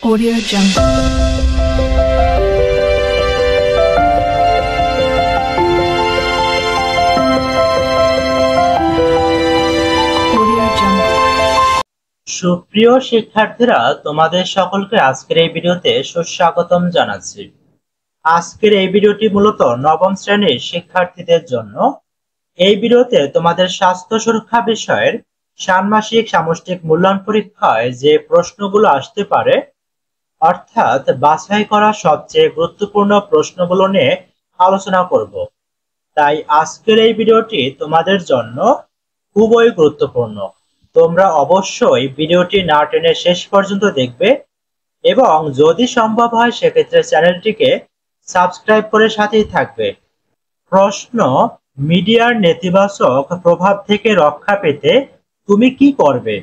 Audio Jungle. সুপ্রিয় শিক্ষার্থীরা, তোমাদের সকলকে আজকের এই ভিডিওতে সুস্বাগতম জানাচ্ছি। আজকের এই ভিডিওটি মূলত নবম শ্রেণীর শিক্ষার্থীদের জন্য। এই ভিডিওতে তোমাদের স্বাস্থ্য সুরক্ষা বিষয়ের ষান্মাসিক সামষ্টিক মূল্যায়ন পরীক্ষায় যে প্রশ্নগুলো আসতে পারে, অর্থাৎ বাছাই করা সবচেয়ে গুরুত্বপূর্ণ প্রশ্নগুলো নিয়ে আলোচনা করব। তাই আজকের এই ভিডিওটি তোমাদের জন্য খুবই গুরুত্বপূর্ণ। তোমরা অবশ্যই ভিডিওটি না টেনে শেষ পর্যন্ত দেখবে এবং যদি সম্ভব হয় সেক্ষেত্রে চ্যানেলটিকে সাবস্ক্রাইব করে সাথেই থাকবে। প্রশ্ন: মিডিয়ার নেতিবাচক প্রভাব থেকে রক্ষা পেতে তুমি কি করবে?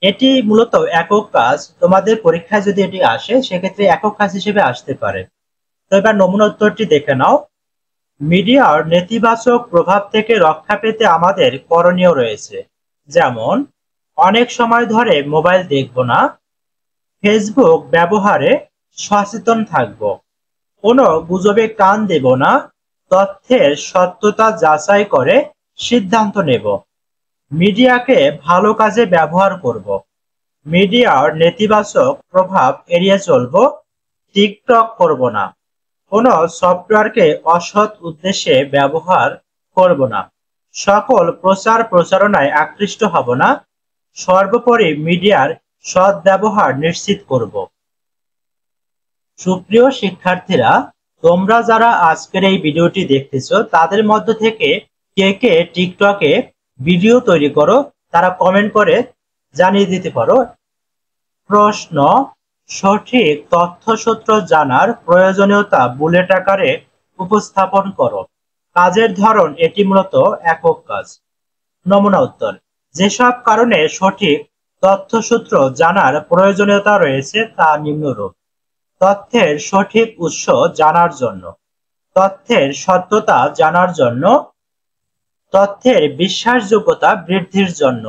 এটি মূলত একক কাজ। তোমাদের পরীক্ষায় যদি এটি আসে সেক্ষেত্রে একক কাজ হিসেবে আসতে পারে। তো এবার নমুনা উত্তরটি দেখে নাও। মিডিয়ার নেতিবাচক প্রভাব থেকে রক্ষা পেতে আমাদের করণীয় রয়েছে, যেমন অনেক সময় ধরে মোবাইল দেখব না, ফেসবুক ব্যবহারে সচেতন থাকব, কোনো গুজবে কান দেব না, তথ্যের সত্যতা যাচাই করে সিদ্ধান্ত নেব, মিডিয়াকে ভালো কাজে ব্যবহার করব, মিডিয়ার নেতিবাচক প্রভাব এড়িয়ে চলব, টিকটক করব না, কোনো সফটওয়্যারকে অসৎ উদ্দেশ্যে ব্যবহার করব না, সকল প্রচার প্রচারণায় আকৃষ্ট হব না, সর্বোপরি মিডিয়ার সৎ ব্যবহার নিশ্চিত করব। সুপ্রিয় শিক্ষার্থীরা, তোমরা যারা আজকের এই ভিডিওটি দেখতেছো তাদের মধ্য থেকে কে কে টিকটকে ভিডিও তৈরি করো তারা কমেন্ট করে জানিয়ে দিতে পারো। প্রশ্ন: সঠিক তথ্যসূত্র জানার প্রয়োজনীয়তা বুলেট আকারে উপস্থাপন করো। কাজের ধরন: এটি মূলত একক কাজ। নমুনা উত্তর: যেসব কারণে সঠিক তথ্যসূত্র জানার প্রয়োজনীয়তা রয়েছে তা নিম্নরূপ: তথ্যের সঠিক উৎস জানার জন্য, তথ্যের সত্যতা জানার জন্য, তথ্যের বিশ্বাসযোগ্যতা বৃদ্ধির জন্য,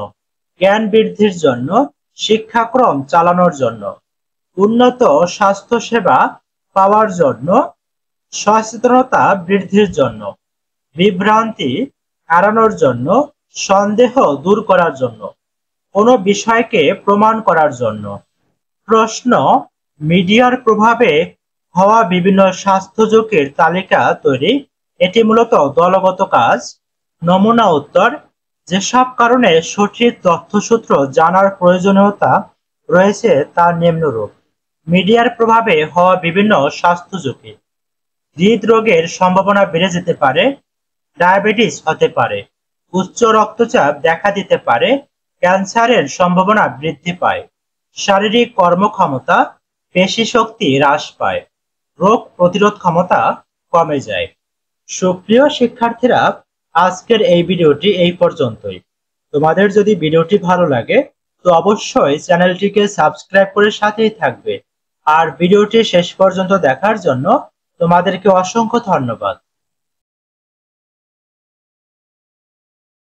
জ্ঞান বৃদ্ধির জন্য, শিক্ষাক্রম চালানোর জন্য, উন্নত স্বাস্থ্যসেবা পাওয়ার জন্য, সচেতনতা বৃদ্ধির জন্য, বিভ্রান্তি এড়ানোর জন্য, সন্দেহ দূর করার জন্য, কোনো বিষয়কে প্রমাণ করার জন্য। প্রশ্ন: মিডিয়ার প্রভাবে হওয়া বিভিন্ন স্বাস্থ্য ঝুঁকির তালিকা তৈরি। এটি মূলত দলগত কাজ। নমুনা উত্তর: যেসব কারণে সঠিক তথ্যসূত্র জানার প্রয়োজনীয়তা রয়েছে তা নিম্নরূপ: মিডিয়ার প্রভাবে হওয়া বিভিন্ন স্বাস্থ্য ঝুঁকি: হৃদরোগের সম্ভাবনা বেড়ে যেতে পারে, ডায়াবেটিস হতে পারে, উচ্চ রক্তচাপ দেখা দিতে পারে, ক্যান্সারের সম্ভাবনা বৃদ্ধি পায়, শারীরিক কর্মক্ষমতা পেশি শক্তি হ্রাস পায়, রোগ প্রতিরোধ ক্ষমতা কমে যায়। সুপ্রিয় শিক্ষার্থীরা, আজকের এই ভিডিওটি এই পর্যন্তই। তোমাদের যদি ভিডিওটি ভালো লাগে তো অবশ্যই চ্যানেলটিকে সাবস্ক্রাইব করে সাথেই থাকবে। আর ভিডিওটি শেষ পর্যন্ত দেখার জন্য তোমাদেরকে অসংখ্য ধন্যবাদ।